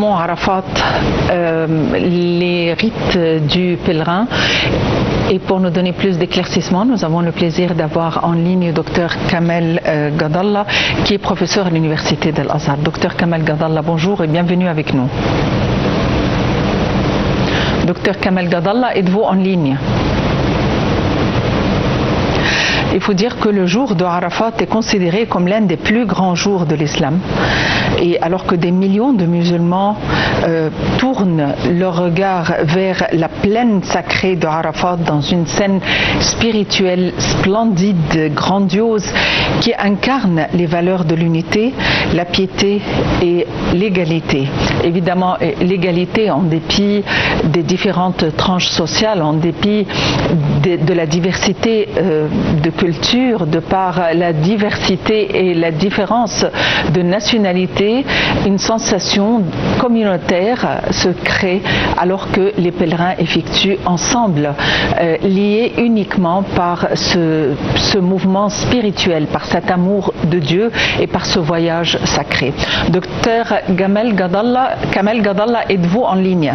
mont Arafat, les rites du pèlerin. Et pour nous donner plus d'éclaircissements, nous avons le plaisir d'avoir en ligne Dr Kamel Gadallah, qui est professeur à l'université d'Al-Azhar. Dr Kamel Gadallah, bonjour et bienvenue avec nous. Dr Kamel Gadallah, êtes-vous en ligne? Il faut dire que le jour de Arafat est considéré comme l'un des plus grands jours de l'islam. Et alors que des millions de musulmans tournent leur regard vers la plaine sacrée de Arafat dans une scène spirituelle splendide, grandiose, qui incarne les valeurs de l'unité, la piété et l'égalité. Évidemment, l'égalité en dépit des différentes tranches sociales, en dépit de la diversité de culture, de par la diversité et la différence de nationalité, une sensation communautaire se crée alors que les pèlerins effectuent ensemble, liés uniquement par ce mouvement spirituel, par cet amour de Dieu et par ce voyage sacré. Docteur Kamel Gadallah, êtes-vous en ligne?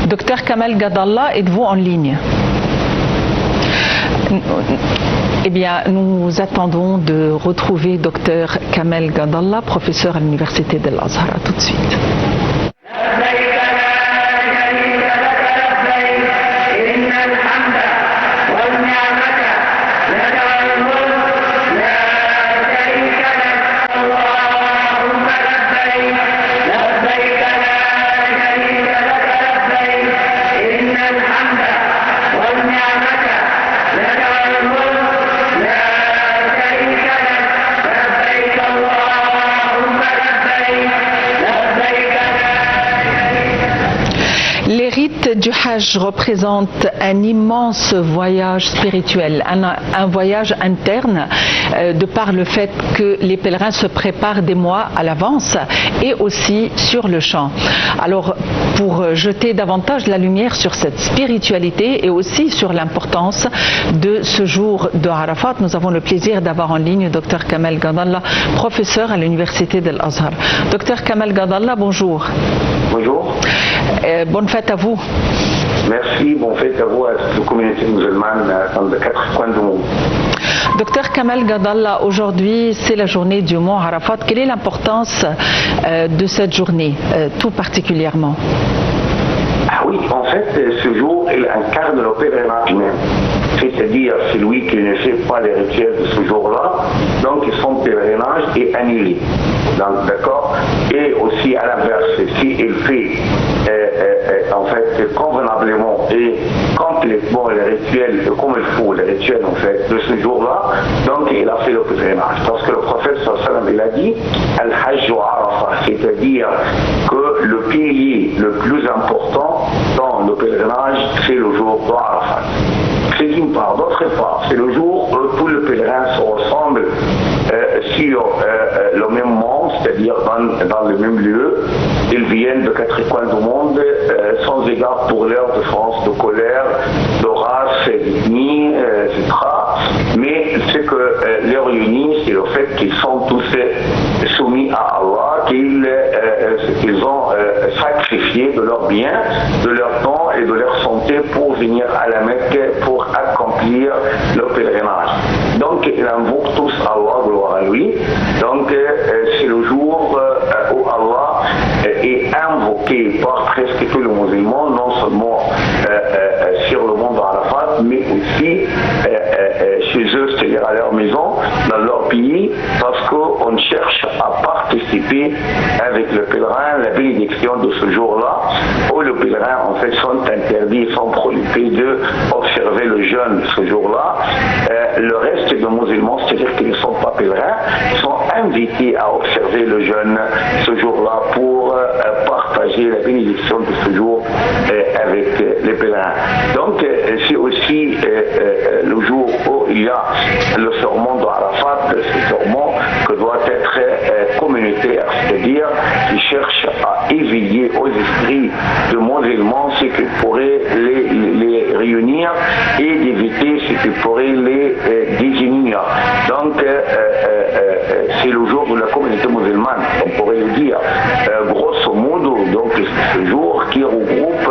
Docteur Kamel Gadallah, êtes-vous en ligne? Eh bien, nous attendons de retrouver Dr Kamel Gadallah, professeur à l'université d'Al-Azhar. À tout de suite. Les rites du Hajj représentent un immense voyage spirituel, un voyage interne, de par le fait que les pèlerins se préparent des mois à l'avance et aussi sur le champ. Alors, pour jeter davantage la lumière sur cette spiritualité et aussi sur l'importance de ce jour de Arafat, nous avons le plaisir d'avoir en ligne Dr Kamel Gadallah, professeur à l'université d'Al-Azhar. Dr Kamel Gadallah, bonjour. Bonjour. Bonne fête à vous. Merci, bonne fête à vous, à toute la communauté musulmane dans les 4 coins du monde. Docteur Kamel Gadallah, aujourd'hui c'est la journée du mont Arafat. Quelle est l'importance de cette journée, tout particulièrement? Ah oui, en fait, ce jour, il incarne le pèlerinage même. C'est-à-dire, celui qui ne fait pas les rituels de ce jour-là, donc son pèlerinage est annulé. Donc, d'accord? Et aussi, à l'inverse, s'il fait en fait convenablement et complètement les rituels, comme il faut, les rituels en fait de ce jour-là, donc il a fait le pèlerinage. Parce que le prophète sallam il a dit Al-Hajj wa Arafat, c'est-à-dire que le pilier le plus important dans le pèlerinage, c'est le jour de Arafat. C'est d'une part. D'autre part, c'est le jour où tous les pèlerins se ressemblent sur le même monde, c'est-à-dire dans le même lieu. Ils viennent de 4 coins du monde sans égard pour leur différence de couleur, de race, d'ethnie, etc. Mais ce que les réunit, c'est le fait qu'ils sont tous soumis à Allah, qu'ils ont sacrifié de leur bien, de leur temps et de leur santé pour venir à la Mecque pour accomplir le pèlerinage. Donc ils invoquent tous Allah, gloire à lui. Donc c'est le jour où Allah est invoqué par presque tous les musulmans, non seulement sur le mont d'Arafat, mais aussi chez eux, c'est-à-dire à leur maison, dans leur pays, parce qu'on cherche à participer avec le pèlerin la bénédiction de ce jour-là, où les pèlerins en fait sont interdits, sont prohibés d'observer le jeûne ce jour-là. Le reste des musulmans, c'est-à-dire qu'ils ne sont pas pèlerins, sont invités à observer le jeûne ce jour-là pour partager la bénédiction de ce jour avec les pèlerins. Donc c'est aussi le jour où il y a le serment d'Arafat, ce serment que doit être communautaire, c'est-à-dire qui cherche à éveiller aux esprits de musulmans ce qui pourrait les réunir et d'éviter ce qui pourrait les désunir. Donc c'est le jour de la communauté musulmane, on pourrait le dire qui regroupe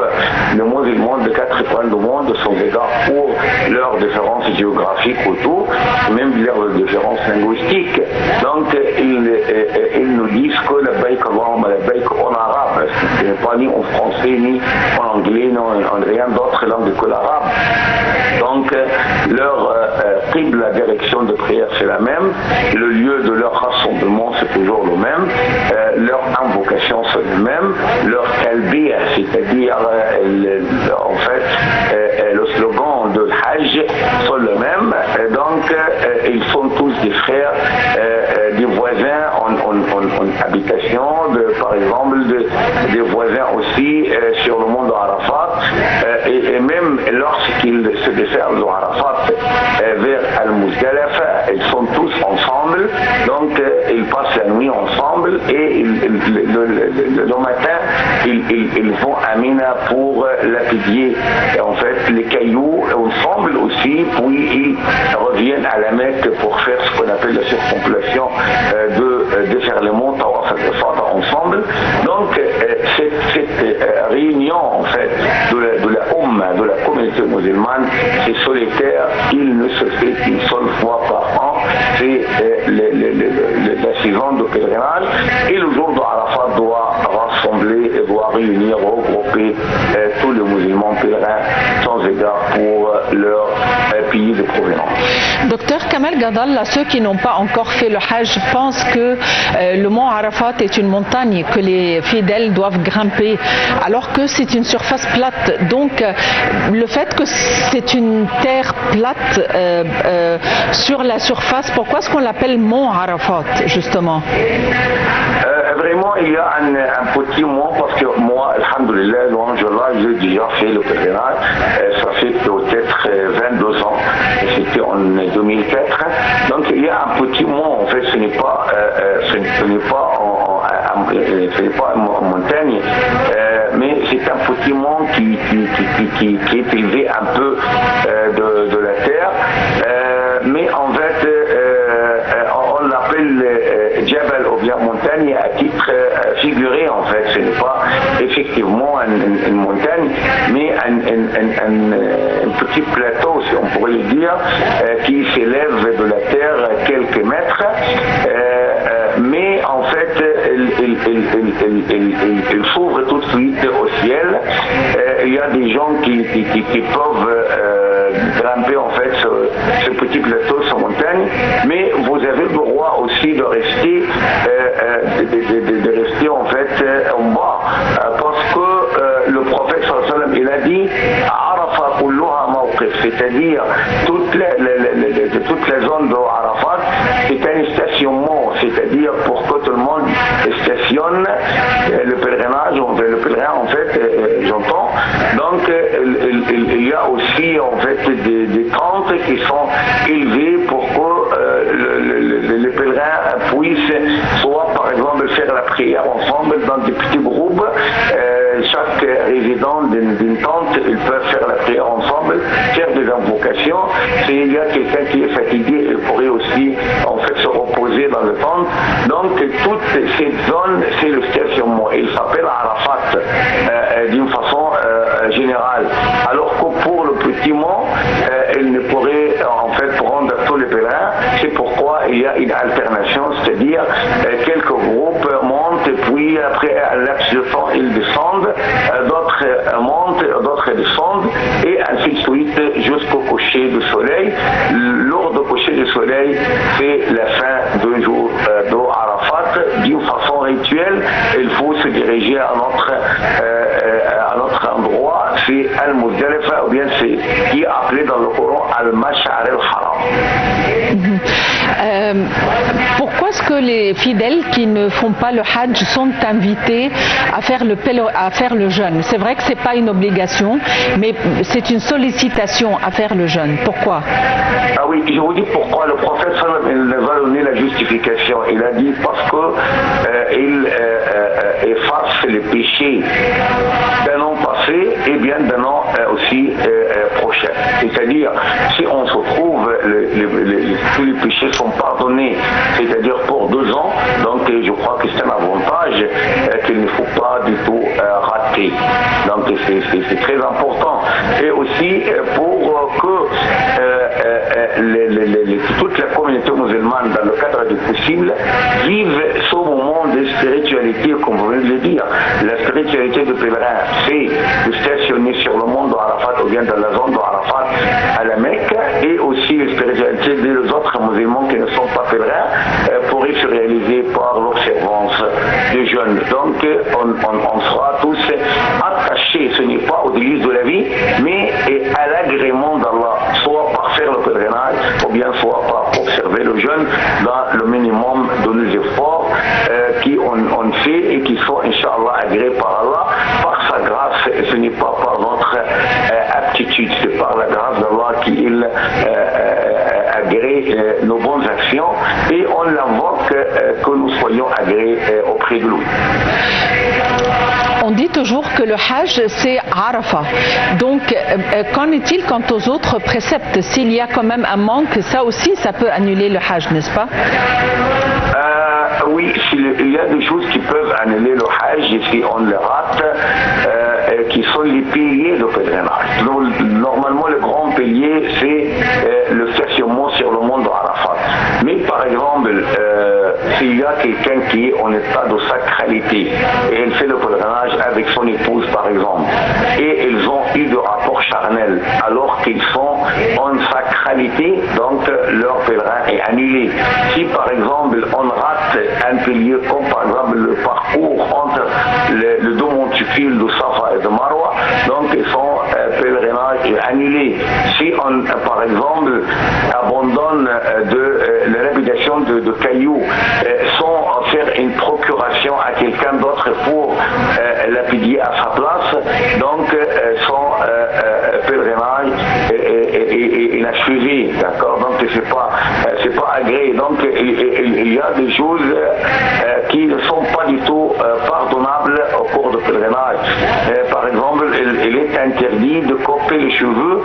les musulmans de 4 coins du monde sans égard pour leurs différences géographiques autour, même leurs différences linguistiques. Donc ils nous disent que la baïk en arabe, ce n'est pas ni en français, ni en anglais, ni en rien d'autre langue que l'arabe. Donc leur la direction de prière c'est la même, le lieu de leur rassemblement c'est toujours le même, leur invocation c'est le même, leur talbiya, c'est-à-dire en fait le slogan de Hajj sont le même, donc ils sont tous des frères, des voisins en habitation, par exemple des voisins aussi sur le mont de Arafat, et même lorsqu'ils se déferlent de Arafat vers Al-Muzdalifa, ils sont tous ensemble, donc ils passent la nuit ensemble et le matin ils vont à Mina pour lapider en fait les cailloux ensemble aussi, puis ils reviennent à la Mecque pour faire ce qu'on appelle la circumambulation de déferlement Tawaf al-Ifada ensemble. Donc cette réunion en fait de la Ummah, de la communauté musulmane, c'est solitaire, il ne se fait qu'une seule fois par an, c'est la saison de pèlerinage, et le jour de Arafat doit rassembler, doit réunir, regrouper tous les musulmans pèlerins sans égard pour leur pays de provenance. Docteur Kamal Gadal, ceux qui n'ont pas encore fait le Hajj pensent que le mont Arafat est une montagne que les fidèles doivent grimper, alors que c'est une surface plate. Donc le fait que c'est une terre plate sur la surface, pourquoi est-ce qu'on l'appelle mont Arafat justement? Vraiment, il y a un petit mot parce que moi, alhamdoulilah, j'ai déjà fait le pèlerinage, ça fait peut-être 22 ans, c'était en 2004, donc il y a un petit mot, en fait, ce n'est pas en montagne, mais c'est un petit mont qui est élevé un peu de la terre, mais en fait, on l'appelle Jabal ou bien montagne à titre figuré en fait, ce n'est pas effectivement une montagne, mais un petit plateau, si on pourrait le dire, qui s'élève de la terre quelques mètres, mais en fait il s'ouvre tout de suite au ciel. Il y a des gens qui peuvent grimper en fait ce petit plateau, cette montagne, mais vous avez le droit aussi de rester en fait en bas, parce que le prophète sallallahu alayhi wa sallam il a dit Arafat kulluha mawqif, c'est-à-dire toute la zone de Arafat c'est un stationnement, c'est-à-dire pour que tout le monde stationne le pèlerinage, le pèlerin en fait, j'entends. Donc il y a aussi en fait des tentes qui sont élevées pour que les pèlerins puissent soit par exemple faire la prière ensemble dans des petits groupes. Chaque résident d'une tente, ils peuvent faire la prière ensemble, faire des invocations. S'il y a quelqu'un qui est fatigué, il pourrait aussi en fait se reposer dans le tente. Donc toute cette zone, c'est le stationnement. Il s'appelle Arafat d'une façon générale. Alors que pour le petit mont, il ne pourrait en fait prendre tous les pèlerins. C'est pourquoi il y a une alternation, c'est-à-dire quelques groupes montent, puis après un laps de temps, ils descendent, d'autres montent, d'autres descendent, et ainsi de suite jusqu'au coucher du soleil. Lors du coucher du soleil, c'est la fin du jour de Arafat. D'une façon rituelle, il faut se diriger à notre endroit, c'est Al-Muzdalifa, ou bien c'est qui est appelé dans le Coran Al-Mash'ar al-Haram. Pourquoi est-ce que les fidèles qui ne font pas le Hajj sont invités à faire le jeûne? C'est vrai que ce n'est pas une obligation, mais c'est une sollicitation à faire le jeûne. Pourquoi? Ah oui, je vous dis pourquoi. Le prophète il va donner la justification. Il a dit parce que il efface les péchés d'un an passé et bien d'un an aussi prochain. C'est-à-dire, si on se trouve, tous les péchés sont pardonnés, c'est-à-dire pour 2 ans, donc je crois que c'est un avantage qu'il ne faut pas du tout rater. c'est très important. Et aussi pour que toute la communauté musulmane, dans le cadre du possible, vive ce moment de spiritualité, comme vous venez de le dire. La spiritualité du pèlerin, c'est de stationner sur le mont d'Arafat ou bien dans la zone d'Arafat à la Mecque, et aussi la spiritualité des autres musulmans qui ne sont pas pèlerins pourrait se réaliser par l'observance des jeûnes. Donc on sera tous attachés, ce n'est pas au délice de la vie, mais à l'agrément d'Allah, soit par faire le pèlerinage, ou bien soit par observer le jeûne dans le minimum de nos efforts qu'on fait et qui sont, Inch'Allah, agréés par Allah, par sa grâce. Ce n'est pas par notre aptitude, c'est par la grâce d'Allah qu'il agrée nos bonnes actions, et on l'invoque que nous soyons agréés auprès de lui. On dit toujours que le Hajj, c'est Arafat. Donc, qu'en est-il quant aux autres préceptes? S'il y a quand même un manque, ça aussi, ça peut annuler le Hajj, n'est-ce pas? Oui, il y a des choses qui peuvent annuler le Hajj si on le rate, qui sont les piliers de pèlerinage. Normalement, le grand pilier, c'est le stationnement sur le mont d'Arafat. Mais par exemple, s'il y a quelqu'un qui est en état de sacralité et elle fait le pèlerinage avec son épouse, par exemple, et ils ont eu de rapports charnels alors qu'ils sont en sacralité, donc leur pèlerin est annulé. Si par exemple on rate un pilier comme par exemple le parcours entre le deux monticules de Safa et de Marwa, donc son pèlerinage est annulé. Si on par exemple abandonne la répétition de cailloux sans faire une procuration à quelqu'un d'autre pour lapider à sa place, donc son pèlerinage est inachevé, d'accord? Donc c'est pas agréé. Donc il y a des choses qui ne sont pas du tout pardonnables au cours du pèlerinage. Par exemple, il est interdit de couper les cheveux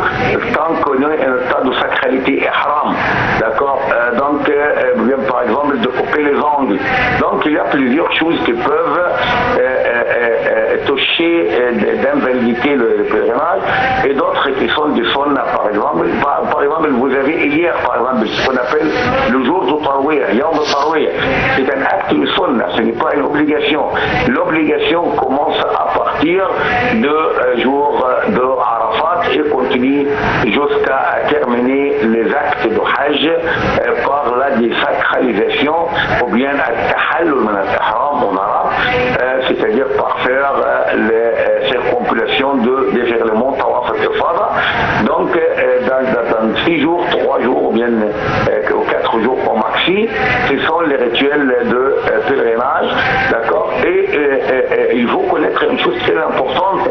tant qu'on est en état de sacralité ihram, d'accord? Donc bien par exemple de couper les ongles. Donc il y a plusieurs choses qui peuvent toucher d'invalidité le pèlerinage, et d'autres qui sont des sunna. Par exemple, vous avez hier par exemple ce qu'on appelle le jour du Tarwiyah, Yawm al-Tarwiyah. C'est un acte de sunna, ce n'est pas une obligation. L'obligation commence à partir de jour de Arafat et continue jusqu'à terminer les actes de Hajj par la désacralisation ou bien al-tahallul min al-ihram en arabe, c'est-à-dire par faire les circumambulations de déferlement tawaf al-ifada. Donc dans 6 jours, 3 jours ou bien 4 jours au maxi, ce sont les rituels de pèlerinage, d'accord? Et il faut connaître une chose très importante,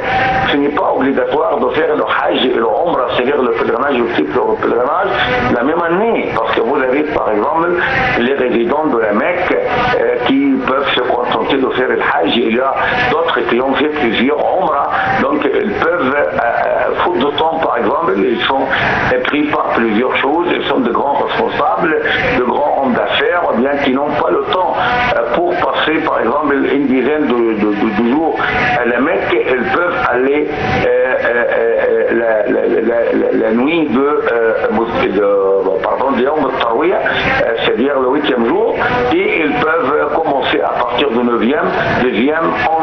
ce n'est pas obligatoire de faire le Hajj et le Umrah, c'est-à-dire le pèlerinage et le pèlerinage la même année, parce que vous avez par exemple les résidents de la Mecque qui peuvent se contenter de faire le Hajj, il y a d'autres qui ont fait plusieurs Umrah, donc ils peuvent faute de temps par exemple, ils sont pris par plusieurs choses, ils sont de grands responsables, de grands hommes d'affaires, ou bien qui n'ont pas le temps pour passer par exemple une dizaine de jours à la Mecque, ils peuvent aller la nuit de Yawm al-Tarwiyah, c'est-à-dire le 8e jour, et ils peuvent commencer à partir du 9e, 2e,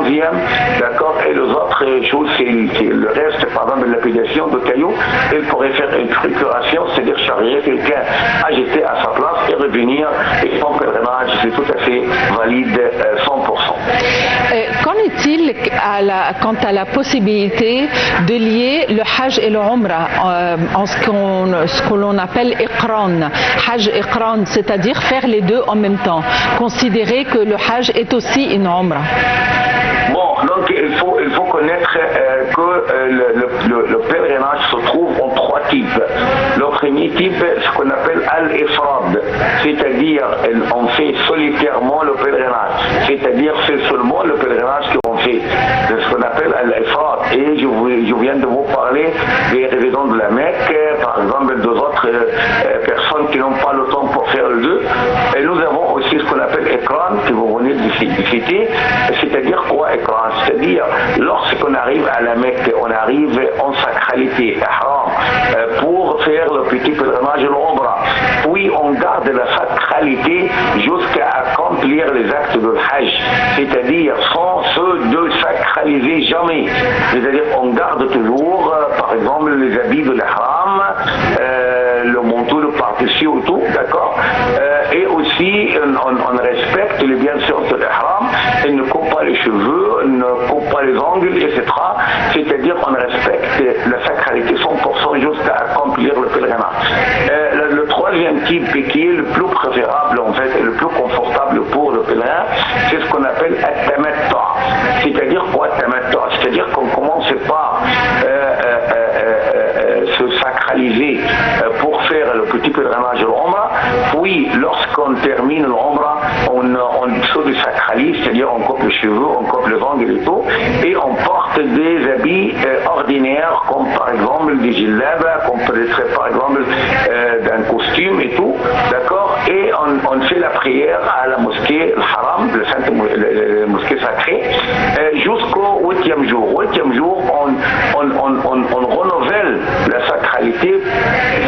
11e, d'accord, et les autres choses, c'est le reste, par exemple, de lapidation de cailloux, ils pourraient faire une procuration, c'est-à-dire charger quelqu'un, agiter à sa place et revenir, et son pèlerinage, c'est tout à fait valide 100%. Qu'en est-il quant à la possibilité de lier le Hajj et le Umrah en ce que l'on appelle Iqran, Hajj Iqran, c'est-à-dire faire les deux en même temps, considérer que le Hajj est aussi une Umrah? Bon, donc il faut connaître que le pèlerinage se trouve en 3 types. Le premier type, ce qu'on appelle Al-Ifrad, c'est-à-dire on fait solitairement le pèlerinage, c'est-à-dire c'est seulement le pèlerinage qu'on fait, c'est ce qu'on appelle Al-Ifrad. Et je viens de vous parler des résidents de la Mecque, par exemple d'autres personnes qui n'ont pas le temps pour faire le deux. Et nous avons aussi ce qu'on appelle Iqran, que vous venez de citer, c'est-à-dire quoi, Ikram? C'est-à-dire, lorsqu'on arrive à la Mecque, on arrive en sacralité, ihram, pour faire le petit pèlerinage de l'Umrah. Puis on garde la sacralité jusqu'à accomplir les actes de Hajj, c'est-à-dire sans se sacraliser jamais. C'est-à-dire on garde toujours, par exemple, les habits de l'ihram, le manteau, le par-dessus ou tout, d'accord, et aussi on respecte les bienfaits de l'ihram, il ne coupe pas les cheveux, il ne coupe pas les ongles, etc. C'est-à-dire on respecte la sacralité 100% jusqu'à accomplir le pèlerinage. Le troisième type qui est le plus préférable en fait, et le plus confortable pour le pèlerin, c'est ce qu'on appelle at-tamattu'. C'est-à-dire quoi at-tamattu'? C'est-à-dire qu'on commence par se sacraliser pour faire le petit pèlerinage de l'Umrah, puis lorsqu'on termine l'Umrah, on se désacralise, c'est-à-dire on coupe les cheveux, on coupe les ongles et tout, et on porte des habits ordinaires, comme par exemple des gilabs, comme peut-être par exemple d'un costume et tout, d'accord, et on fait la prière à la mosquée, le haram, la mosquée sacrée, jusqu'au 8e jour. 8e jour, on renouvelle la sacralité,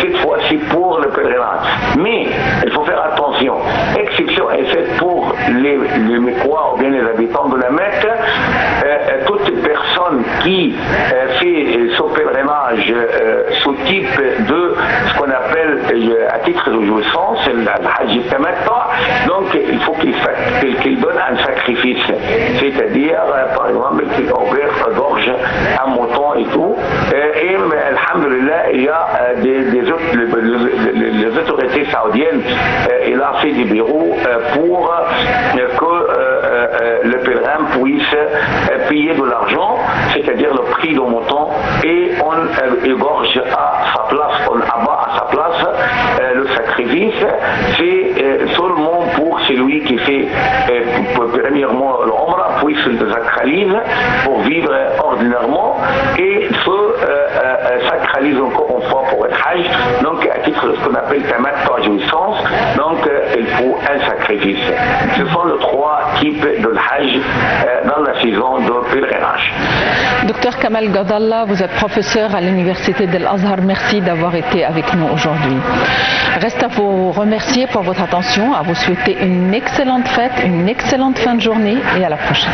cette fois-ci pour le pèlerinage. Mais il faut faire attention, exception est faite pour les Mécois ou bien les habitants de la Mecque, toute personne qui fait ce pèlerinage sous type de ce qu'on appelle à titre de jouissance, le Hajj Tamattu', donc il faut qu'il donne un sacrifice, c'est-à-dire par exemple qu'il gorge un mouton et tout, et alhamdulillah il y a les autorités saoudiennes, il a fait des bureaux pour que le pèlerin puisse payer de l'argent, c'est-à-dire le prix du mouton, et on égorge à sa place, on abat à sa place le sacrifice. C'est seulement pour celui qui fait premièrement l'Umrah, puis se désacralise pour vivre ordinairement et se sacralise encore une fois pour être Hajj, donc à titre de ce qu'on appelle tamattu' jouissance, donc il faut un sacrifice. Ce sont les trois types de Hajj dans la saison de pèlerinage. Docteur Kamal Gadalla, vous êtes professeur à l'université de l'Azhar. Merci d'avoir été avec nous aujourd'hui. Reste à vous remercier pour votre attention, à vous souhaiter une excellente fête, une excellente fin de journée et à la prochaine.